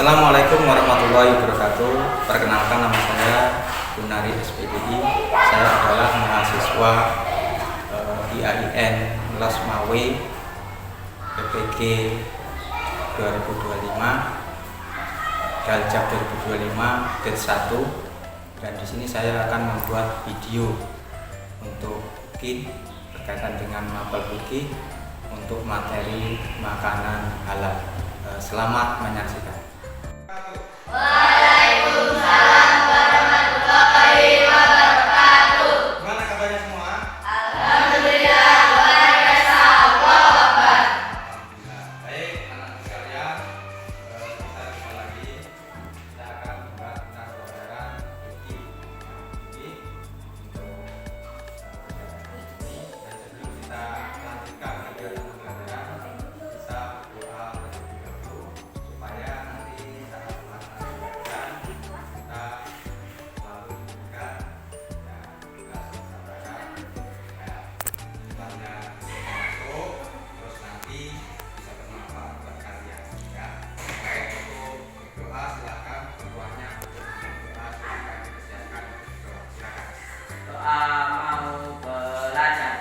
Assalamualaikum warahmatullahi wabarakatuh. Perkenalkan, nama saya Gunari SPDI. Saya adalah mahasiswa IAIN Lasmawe PPG 2025 Daljab 2025 batch 1, dan di sini saya akan membuat video untuk KIT berkaitan dengan mapel fikih untuk materi makanan halal. Selamat menyaksikan. Waalaikumsalam warahmatullahi wabarakatuh. Gimana kabarnya semua? Alhamdulillah, luar biasa. Allahu Akbar. Alhamdulillah. Baik, anak sekalian, kita jumpa lagi. Kita akan membahas tentang pelajaran fikih untuk pelajaran ini. Dan sebelum kita lanjutkan kegiatan pelajaran, kita berdoa terlebih dahulu supaya nanti saat melaksanakan pelajaran kita selalu diberikan tugas sasaran banyak masuk, terus nanti bisa bermanfaat buat kalian ya. Baik, untuk berdoa silakan, berdoanya untuk berdoa silakan dipersiapkan berdoa, silakan. Doa mau belajar.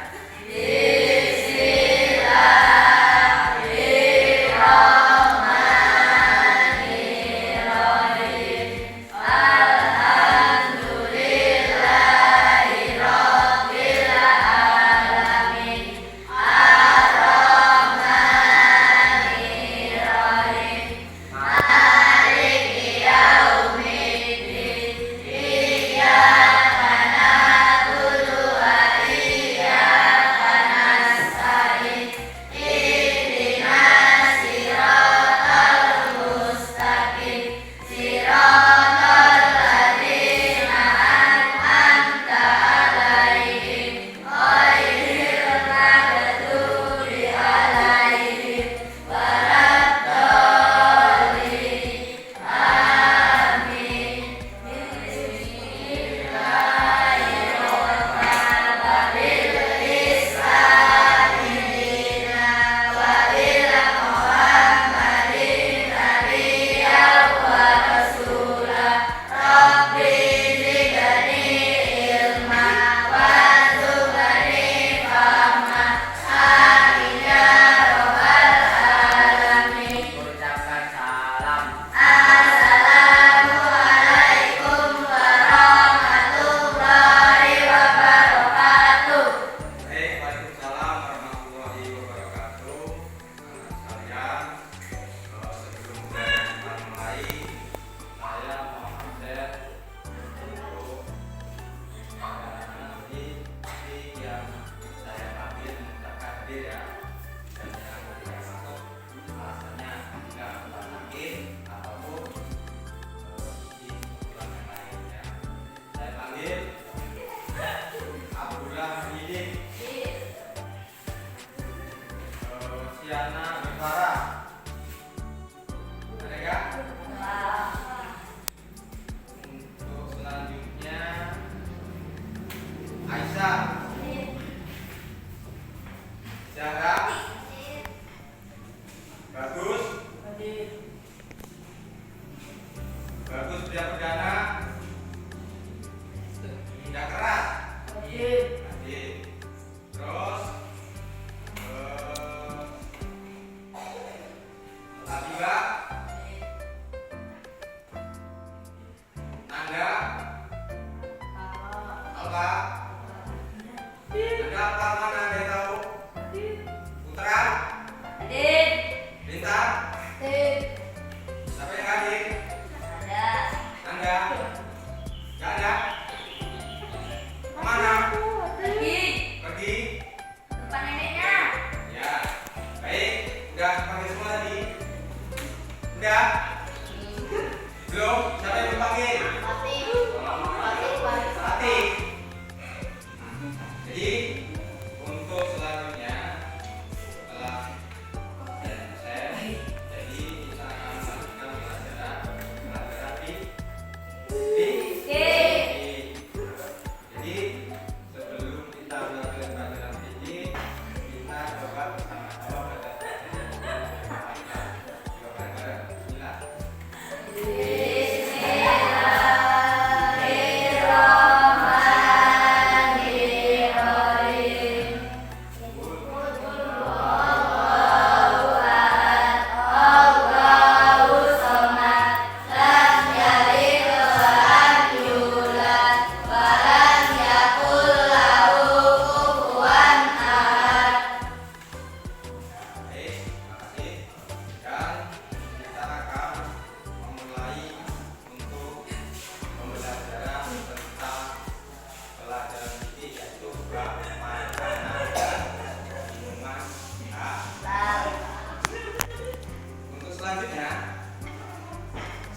Ucapkan salam. Assalamualaikum warahmatullahi wabarakatuh. Baik, waalaikumsalam warahmatullahi wabarakatuh. Anak sekalian, sebelum kita mulai, saya mau absen untuk nanti yang saya panggil mengucapkan hadir ya, dan yang tidak masuk alasannya tidak sakit ataupun di kebutuhan yang lainnya. Saya panggil Abdullah Milik, Siana Bifara, ada nggak? Untuk selanjutnya Aisyah, Zahra, Bagus, Bagus Pria Perdana, Indah Keras, Adit. Terus Labiba, Nanda, Alfa. Nanda Alfa mana, ada yang tahu? Putra, Bintang, siapa yang hadir? Nanda, nggak ada. Kemana? Pergi. Ya, baik. Udah panggil semua tadi? Udah? Belum? Siapa yang dipanggil? Fatih. Jadi juga makanan dan minuman halal. Untuk selanjutnya,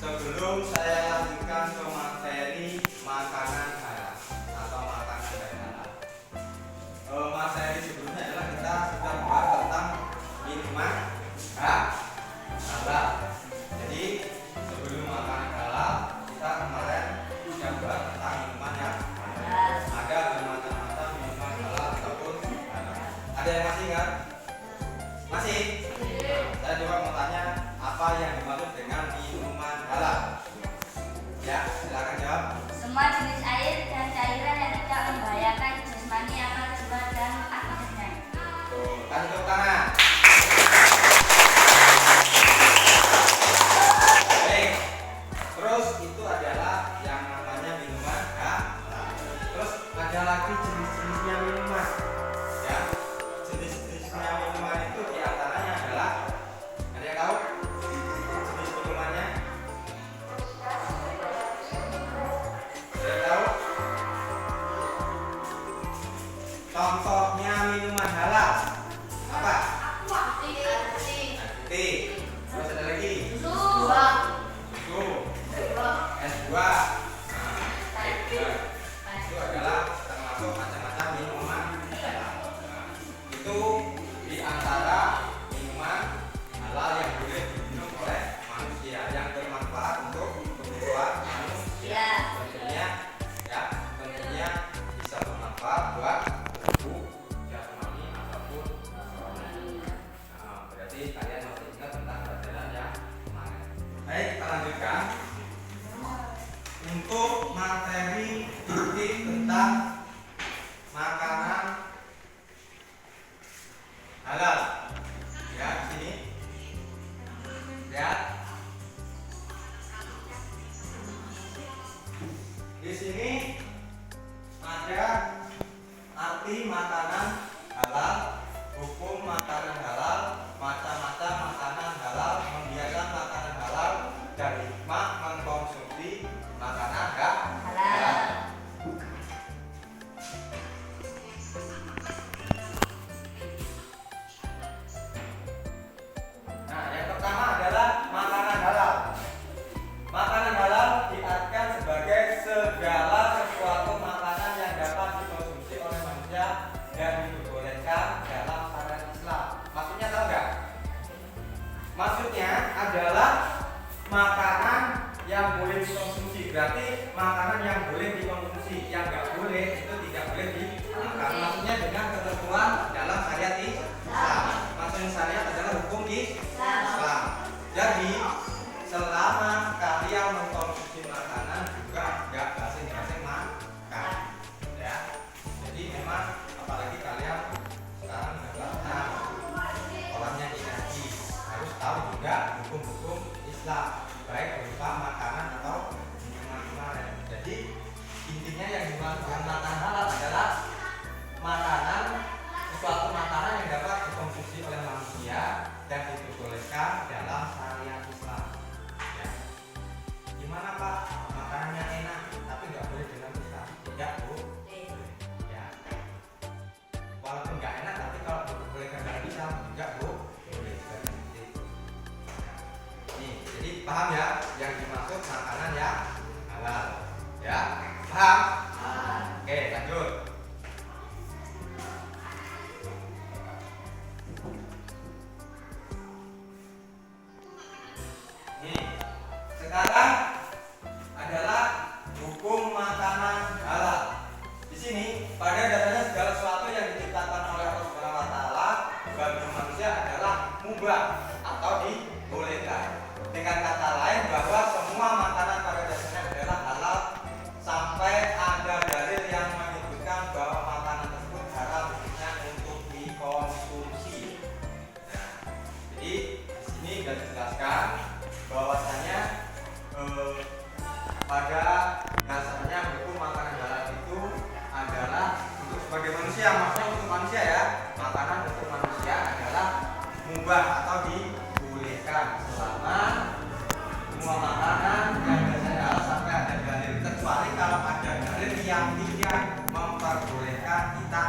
sebelum saya lanjutkan ke materi makanan halal atau makanan dan halal, materi sebelumnya adalah kita sudah membahas tentang minuman halal. Jadi sebelum makanan halal, kita kemarin sudah bahas tentang minuman yang halal. Ada bermacam-macam minuman halal ataupun halal. Ada yang masih ingat? Masih? Saya coba mau tanya, apa yang dimaksud dengan minuman halal? Ya, silakan jawab. Semua jenis air dan cairan yang tidak membahayakan jasmani, akal, jiwa, dan akidahnya. Tuh, kasih tepuk tangan. Baik. Terus itu adalah yang namanya minuman halal. Terus ada lagi jenis-jenisnya minuman. Ya, jenis-jenisnya minuman itu diantaranya adalah, ada yang tahu jenis minumannya? Ada yang tahu? Contohnya minuman halal apa? Putih. Terus ada lagi susu, es buah. Itu adalah termasuk macam-macam minuman halal. Itu di antara minuman halal yang boleh diminum oleh manusia, yang bermanfaat untuk kebutuhan manusia. Tentunya bisa bermanfaat buat tubuh jasmani ataupun rohani. Berarti kalian masih ingat tentang pelajaran yang kemarin. Baik, kita lanjutkan. Untuk materi inti tentang makanan halal. Ya, di sini. Lihat. Di sini ada arti makanan halal, hukum makanan halal, macam-macam makanan halal, membiasakan makanan halal, dan hikmah mengkonsumsi makanan halal. Nah, yang pertama adalah makanan halal. Makanan halal diartikan sebagai segala sesuatu makanan yang dapat dikonsumsi oleh manusia dan diperbolehkan dalam syariat Islam. Maksudnya tahu nggak? Maksudnya adalah makanan yang boleh dikonsumsi. Berarti makanan yang boleh dikonsumsi, yang nggak boleh itu tidak boleh dimakan. Maksudnya dengan ketentuan dalam syariat Islam. Maksudnya syariat adalah hukum Islam. Jadi selama kalian mengkonsumsi makanan juga nggak basing-basing makan, ya. Jadi memang apalagi kalian sekarang adalah orangnya energi, harus tahu juga hukum-hukum Islam, baik berupa makanan atau minuman lain. Jadi intinya yang dimaksud dengan makanan halal adalah makanan, suatu makanan yang dapat dikonsumsi oleh manusia dan diperbolehkan dalam syariat Islam. Ya. Gimana Pak? Makanannya enak tapi nggak boleh dalam Islam? Tidak Bu. Ya. Walaupun nggak enak tapi kalau diperbolehkan dalam Islam tidak Bu. Boleh. Nih, jadi paham ya yang dimaksud makanan yang halal? Ya, paham? Oke, lanjut. Sekarang adalah hukum makanan halal. Di sini pada dasarnya segala sesuatu yang diciptakan oleh Allah Subhanahu wa taala bagi manusia adalah mubah atau dibolehkan. Dengan kata lain bahwa semua makanan pada dasarnya adalah halal sampai ada dalil yang menyebutkan bahwa makanan tersebut haram khususnya untuk dikonsumsi. Nah, jadi di sini sudah dijelaskan bahwasanya pada dasarnya hukum makanan halal itu adalah untuk sebagai manusia, maksudnya untuk manusia ya, makanan untuk manusia adalah mubah atau dibolehkan selama semua makanan yang dasarnya halal sampai ada dalil, kecuali kalau ada dalil yang tidak memperbolehkan kita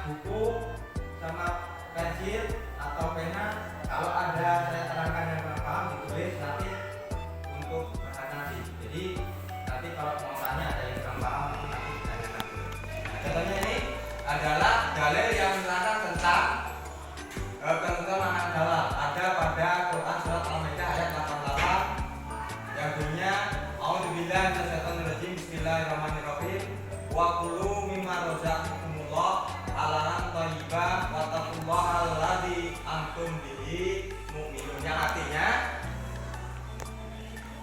buku sama pensil atau pena. Kalau ada saya terangkan yang kurang paham ditulis nanti untuk bahan nanti. Jadi nanti kalau mau tanya ada yang kurang paham nanti ditanyakan. Nah, contohnya ini adalah dalil yang menerangkan tentang ketentuan anak halal. Ada pada Quran surat Al-Maidah ayat 88 yang bunyinya A'udzubillahi minasyaitonir rajim. Bismillahirrahmanirrahim. Wa kulu mimma razaqakumullah halalan thayyibah wa taqullaha alladzi antum bihi mu'minun. Yang artinya,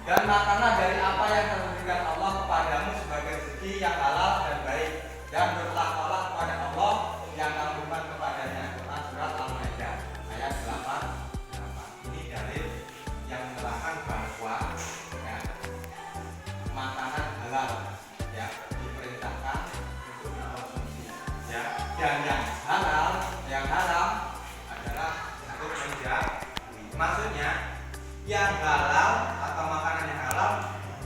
dan makanlah dari apa yang telah diberikan Allah kepadamu sebagai rezeki yang halal dan baik, dan bertakwalah kepada Allah yang kamu beriman kepadanya. Quran surat Al-Maidah ayat 88. Ini dalil yang menerangkan bahwa ya, makanan halal ya diperintahkan untuk dikonsumsi ya, dan yang haram adalah untuk menjauhi. Maksudnya yang halal atau makanan yang halal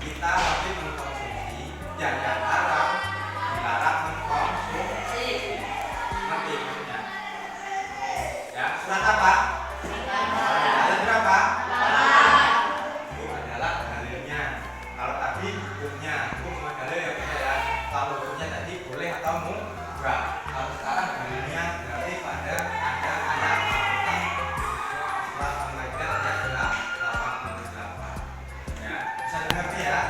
kita wajib mengkonsumsi, dan yang haram dilarang mengkonsumsi. Ngerti maksudnya? Ya, surat apa? Ayat berapa? Itu adalah dalilnya. Kalau tadi hukumnya, hukum dalil yang beda ya. Kalau hukumnya tadi boleh atau enggak. Kalau sekarang dalilnya berarti pada ada ayat surat Al-Maidah ayat 88. Ya, bisa dimengerti ya.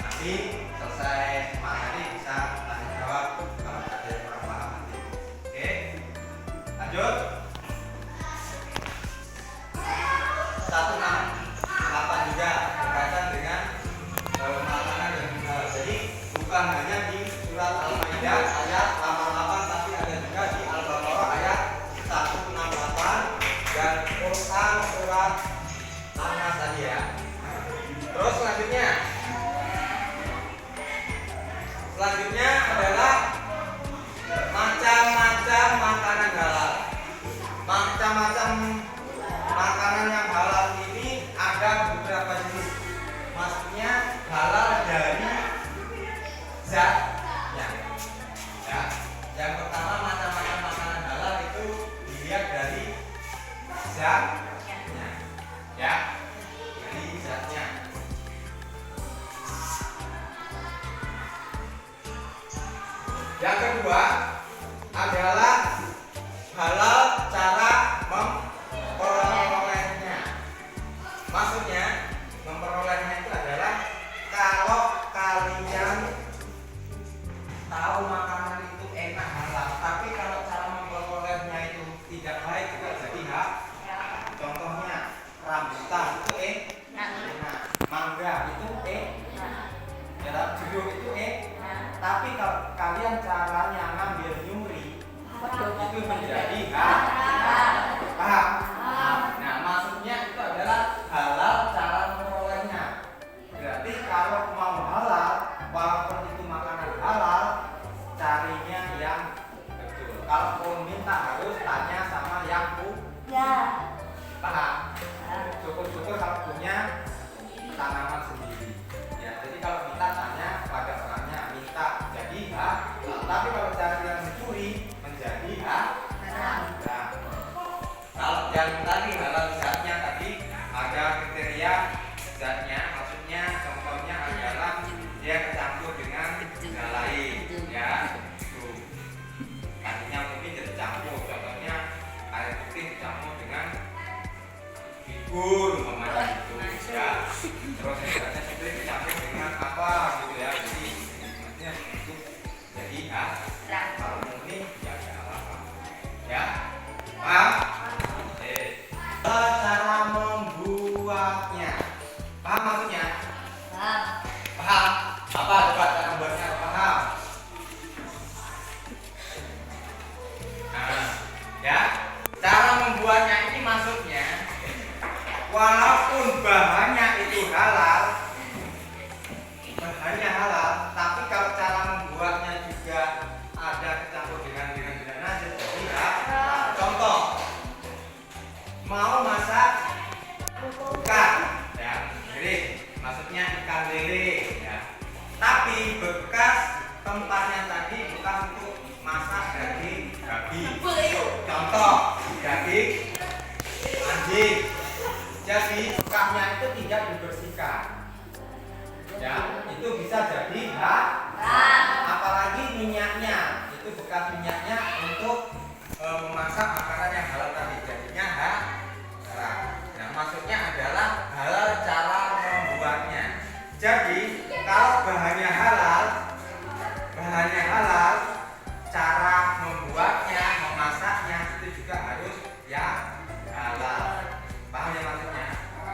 Nanti selesai materi bisa tanya jawab kalau ada yang kurang paham nanti. Oke, lanjut. 168 juga berkaitan dengan makanan dan halal. Jadi bukan hanya di surat Al-Maidah ayat 88, tapi ada juga di Al-Baqarah ayat 168 dan Quran surat An-Nas tadi ya. Terus selanjutnya adalah macam-macam makanan halal. Macam-macam makanan yang halal ini ada beberapa jenis. Maksudnya halal dari zatnya. Ya. Yang pertama, macam-macam makanan halal itu dilihat dari zatnya. Ya. Dari zatnya. Yang kedua adalah halal cara memperolehnya. Maksudnya memperolehnya itu adalah kalau kalian tahu makanan itu enak halal, tapi kalau cara memperolehnya itu tidak baik juga jadi hak. Contohnya rambutan itu enak, mangga itu enak, jeruk itu tapi kalau kalian caranya ngambil nyuri itu menjadi haram. Nah, maksudnya itu adalah halal cara memperolehnya. Berarti kalau mau halal, walaupun itu makanan halal, carinya yang betul. Kalau mau minta harus tanya sama yang punya. Paham? Syukur-syukur kalau punya tanaman sendiri. Ya, jadi kalau minta tanya pada orangnya, minta jadi halal. Tapi kalau cari yang mencuri menjadi haram. Kalau yang tadi halal zatnya tadi ada kriteria zatnya, maksudnya contohnya adalah dia kecampur dengan zat lain, ya. Tuh. Tadinya mungkin tercampur, contohnya air putih dicampur dengan figur, umpamanya gitu, ya. Terus zatnya itu dicampur dengan apa gitu ya. Jadi maksudnya itu jadi kalau murni ya ada apa, ya. Paham? Cara membuatnya, paham maksudnya? Paham? Apa coba cara membuatnya? Paham? Nah, ya, cara membuatnya ini maksudnya, walaupun bahannya itu halal, tapi kalau cara membuatnya juga ada kecampur dengan najis, jadi haram. Contoh, mau masak ikan, ya, maksudnya ikan lele, ya. Tapi bekas tempatnya tadi bukan untuk masak daging contoh daging anjing. Jadi bekasnya itu tidak dibersihkan. Ya, itu bisa jadi apalagi minyaknya, itu bekas minyaknya untuk memasak makanan yang halal tadi, jadinya haram. Nah, maksudnya adalah halal cara membuatnya. Jadi kalau bahannya halal, cara membuatnya, memasaknya itu juga harus yang halal. Paham ya maksudnya?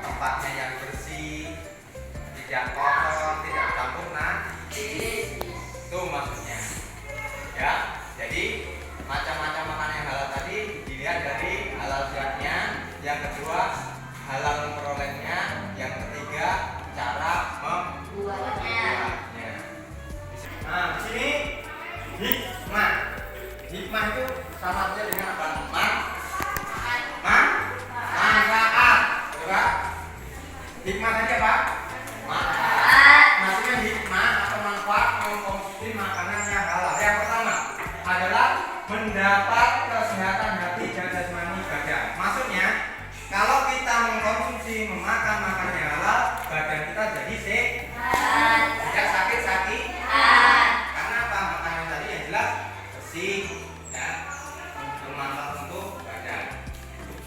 Tempatnya yang bersih, tidak kotor, tidak campur najis. Itu maksudnya. Ya, jadi macam-macam makanan yang halal tadi dilihat dari halal zatnya, yang kedua halal memperolehnya, yang ketiga cara membuatnya. Nah, di sini hikmah. Hikmah itu sama saja dengan apa? Manfaat. Coba. Hikmah tadi apa? Manfaat. Maksudnya hikmah atau manfaat mengkonsumsi makanan yang halal. Yang pertama adalah mendapat kesehatan hati dan jasmani badan. Maksudnya kalau kita mengkonsumsi memakan makanan yang halal, badan kita jadi sehat, tidak sakit-sakitan. Karena apa? Makanan tadi yang jelas bersih dan bermanfaat untuk badan.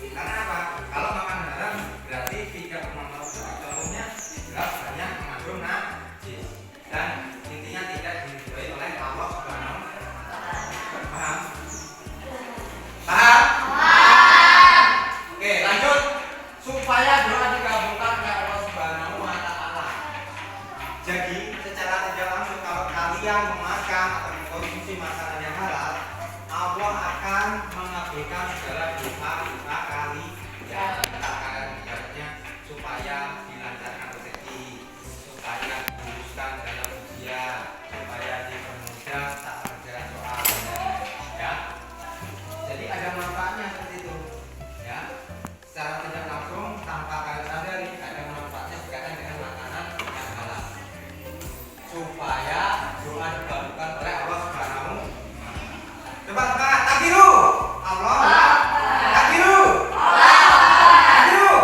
Karena apa? Kalau makan haram berarti tidak bermanfaat untuk badan. Contohnya jelas banyak mengandung najis dan intinya tidak diridhoi oleh Allah Subhanahu wa Ta'ala. Paham? Oke, lanjut. Supaya doa dikabulkan oleh Allah Subhanahu wa Ta'ala. Jadi secara tidak langsung kalau kalian memakan atau mengkonsumsi makanan yang halal, Allah akan mengabulkan segala doa kalian. Katakan ibaratnya supaya dilancarkan rezeki, supaya diluruskan dalam ujian, supaya dipermudah saat berjalan soal. Ya. Jadi ada manfaatnya seperti itu. Ya. Secara tidak langsung tanpa kalian sadari ada manfaatnya berkaitan dengan makanan yang halal. Supaya doa dikabulkan oleh Allah Subhanahu. Coba takbiru. Allah. Takbiru. Takbiru.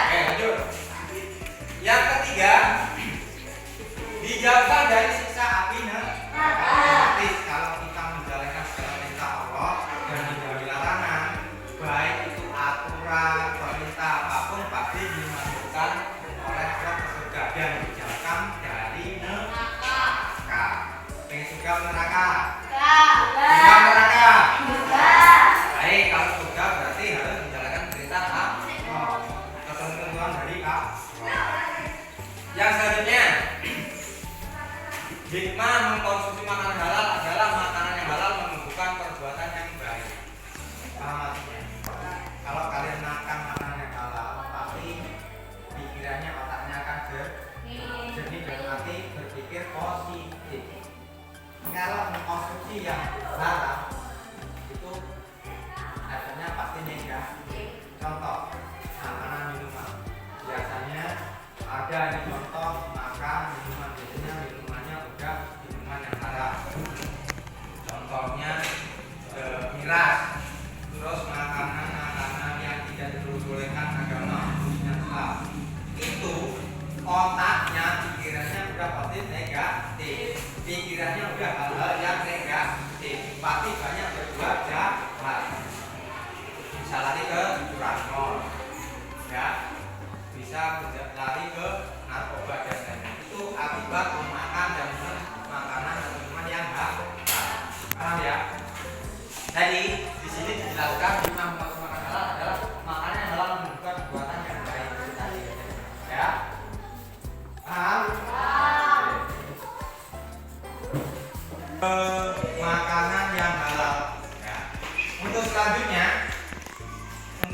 Oke, lanjut. Yang ketiga, dijaga dari siksa api neraka. Kalau kita menjalankan segala perintah Allah dan menjauhi larangan, baik itu aturan, perintah apapun pasti dimasukkan oleh Allah ke surga dan dijauhkan dari neraka. Pengen surga neraka? Surga neraka. Baik, kalau surga berarti harus menjalankan perintah Allah, ketentuan dari Allah. Yang selanjutnya, hikmah mengkonsumsi makanan halal adalah makanan yang halal menumbuhkan perbuatan yang baik. Paham maksudnya? Kalau kalian makan makanan yang halal, pasti pikirannya, otaknya akan jernih dan nanti berpikir positif. Kalau mengkonsumsi yang haram, itu efeknya pasti negatif. Contoh, makanan minuman. Biasanya ada yang contoh makan minuman, biasanya minumannya udah minuman yang haram. Contohnya miras, terus makanan yang tidak diperbolehkan agama khususnya Islam. Itu otaknya, pikirannya udah pasti negatif. Pikirannya udah hal-hal yang negatif. Pasti banyak berbuat jahat. Bisa lari ke curanmor, ya, bisa lari ke narkoba dan lain-lain. Itu akibat memakan dan makanan dan minuman yang haram. Paham ya? Jadi di sini dijelaskan hikmah mengkonsumsi makanan halal adalah makanan yang halal menunjukkan perbuatan yang baik. Ya? Paham? Makanan yang halal. Ya. Untuk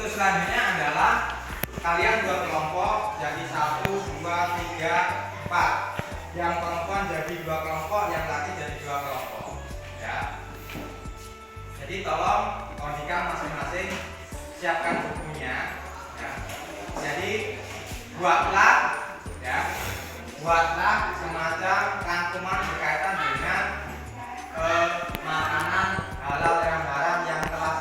selanjutnya adalah kalian buat kelompok jadi 1, 2, 3, 4. Yang perempuan jadi 2 kelompok, yang laki jadi 2 kelompok. Ya. Jadi tolong kondisikan masing-masing, siapkan bukunya. Ya. Jadi buatlah semacam rangkuman berkaitan dengan makanan halal yang haram yang telah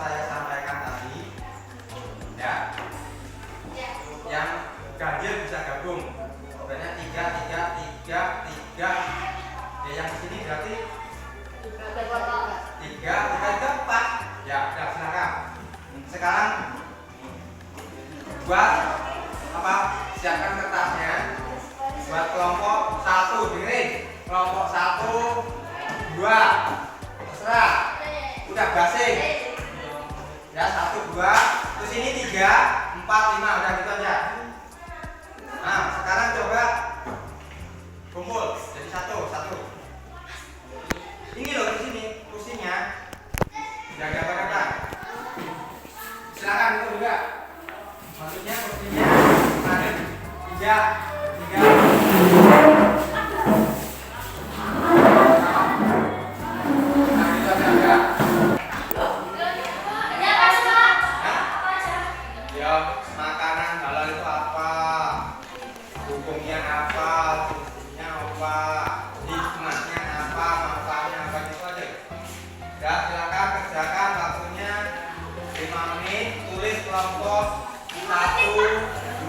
buat apa? Siapkan kertasnya buat kelompok 1, dengerin. Kelompok 1, 2, terserah. Udah basing. Ya 1, 2, terus ini 3, 4, 5, udah gitu aja. Nah sekarang coba kumpul jadi satu. Ini loh di sini kursinya. Jaga pada. Silakan itu juga. Maksudnya kursinya ada 3. Makanan halal itu apa? Hukumnya apa? Fungsinya apa? Hikmahnya apa? Manfaatnya apa? Itu aja. Ya silakan kerjakan waktunya 5 menit. Tulis kelompok 1,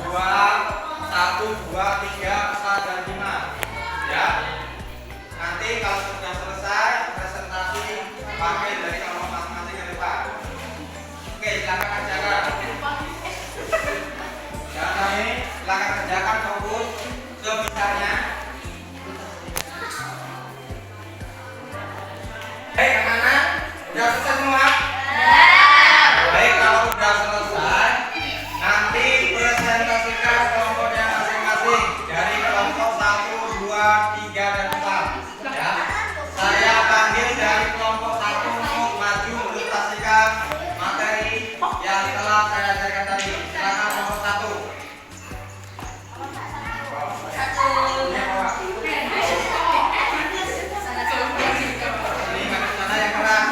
2, 3, 4 dan 5. Ya. Nanti kalau sudah selesai presentasi pakai dari kelompok masing-masing ke depan. Oke, silakan kerjakan. Jangan ini, silakan kerjakan fokus sebisanya. Baik, anak-anak, udah selesai semua? Baik, kalau udah selesai, nanti presentasikan kelompoknya masing-masing dari kelompok 1, 2, 3, dan 4. Ya, saya panggil dari kelompok 1 untuk maju presentasikan materi yang telah saya ajarkan tadi. Silakan kelompok 1. Ini manis mana yang keras?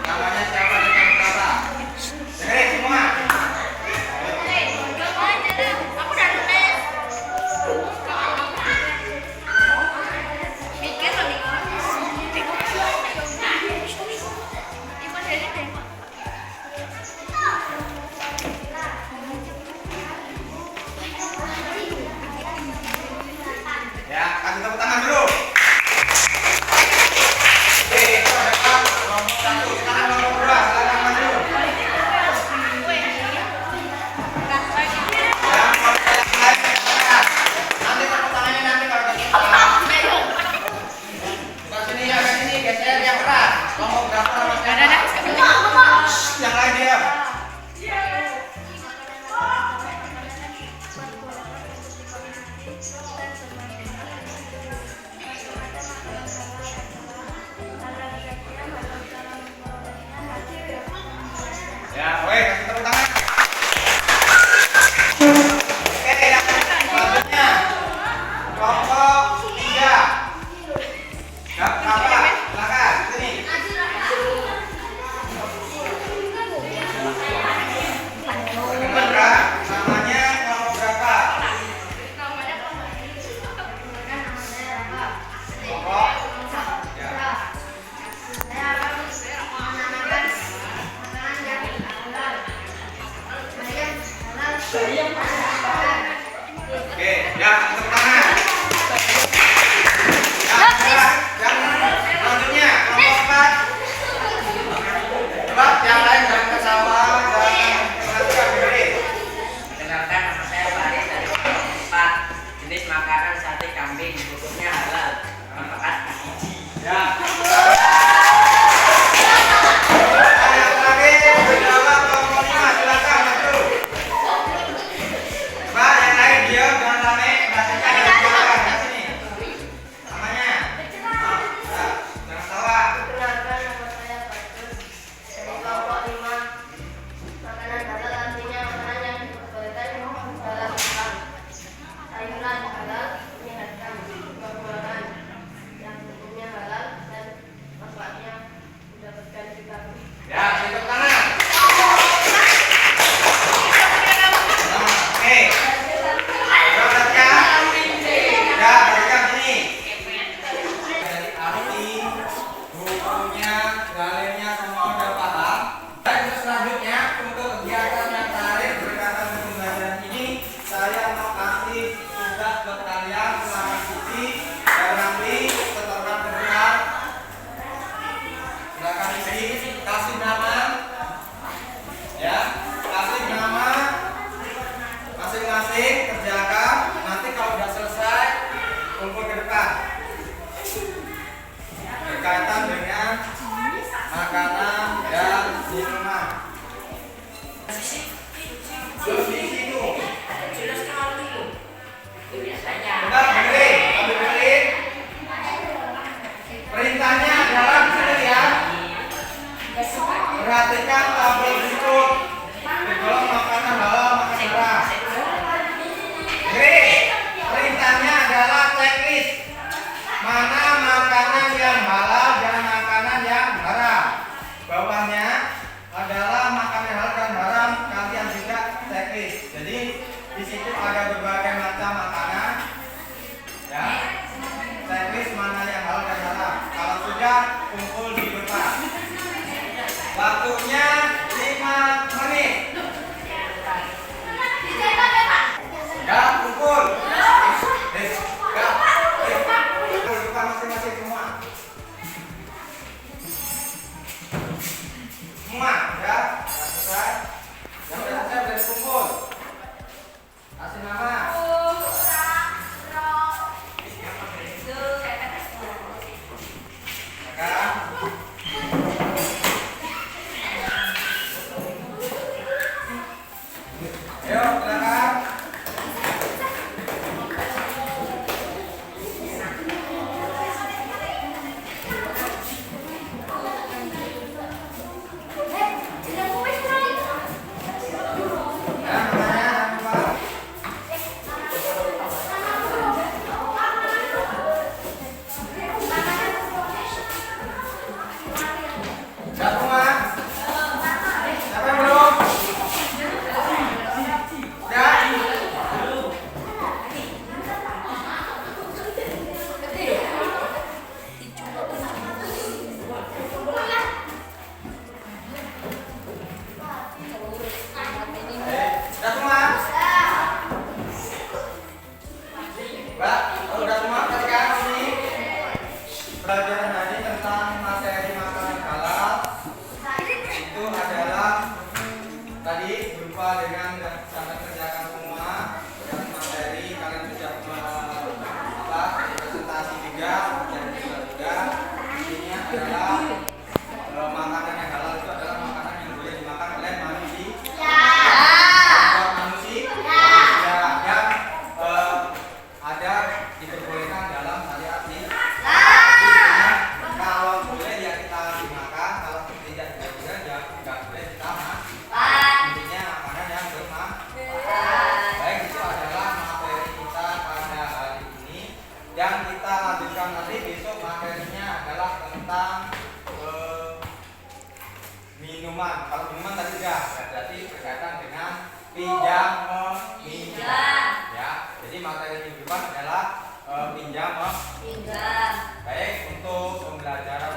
Namanya siapa dan yang berapa? Dengerin semua. Ya, kasih tepuk tangan dulu. Oke, itu depan kelompok 1. Sekarang kelompok 2, silakan maju. Ya, kalau saya mulai silakan. Nanti tepuk tangannya nanti kalau udah selesai. Ke sini ya, ke sini, geser yang keras. Kelompok berapa mas? Yang lain diam. Ya, oke, kasih tepuk tangan. Oke, yang selanjutnya kelompok 3. Gak apa, silakan sini. Benar, namanya kelompok berapa? Kelompok ya. Oke, ya, tepuk tangan. Ya, yang selanjutnya kelompok 4. Coba yang lain jangan ketawa, jangan perhatikan diri. Kenalkan, nama saya Faris dari kelompok 4. Jenis makanan sate kambing, hukumnya halal. Manfaat gizi. Ya. Yang terakhir menjawab kelompok 5, silakan maju. Coba yang lain diam, jangan rame, perhatikan dan jawab di sini. Namanya? Ya, jangan tawa. Perkenalkan, nama saya Bagus dari kelompok 5. Makanan halal artinya makanan yang diperbolehkan dalam Islam. Sayuran halal menyehatkan, buah-buahan yang hukumnya halal dan manfaatnya mendapatkan vitamin. Ya, tepuk tangan. Oke. Coba perhatikan. Ya, perhatikan sini. Dari arti, hukumnya, dalilnya semua udah paham. Dan selanjutnya untuk kegiatan yang terakhir berkaitan dengan pembelajaran ini, saya mau kasih tugas buat kalian selama cuti dan nanti setelah berbulan silakan isi kasih Perhatikan tabel berikut. Tergolong makanan halal, makanan haram. Perintahnya adalah checklist. Mana makanan yang halal dan makanan yang haram. Bawahnya adalah makanan halal dan haram. Kalian juga checklist. Jadi di situ ada berbagai macam makanan. Ya. Checklist mana yang halal dan haram. Kalau sudah, kumpul di depan. Waktunya 5 menit. Ya, kumpul. Kumpul kita masing-masing semua. Semua, ya. Selesai. Yang sudah selesai sudah dikumpul. Kasih nama. Ayo, silakan. Ya, namanya apa? Sudah semua? Siapa yang belum? Sudah semua? Mbak, kalau sudah semua perhatikan ini. Pelajaran hari tentang materi makanan halal itu adalah tadi berupa dengan sampai kerjakan semua dan materi kalian sudah presentasi juga dan juga intinya adalah makanan yang halal itu adalah makanan yang boleh dimakan oleh manusia. Yang ada diperbolehkan dalam syariat ini. Kalau boleh ya kita dimakan, kalau tidak boleh ya tidak boleh kita makan. Intinya makanan yang bermanfaat. Baik, itu adalah materi kita pada hari ini. Yang kita lanjutkan nanti besok materinya adalah tentang minuman. Kalau minuman tadi sudah berarti berkaitan dengan pinjam meminjam. Ya, jadi materi minggu depan adalah pinjam meminjam. Baik, untuk pembelajaran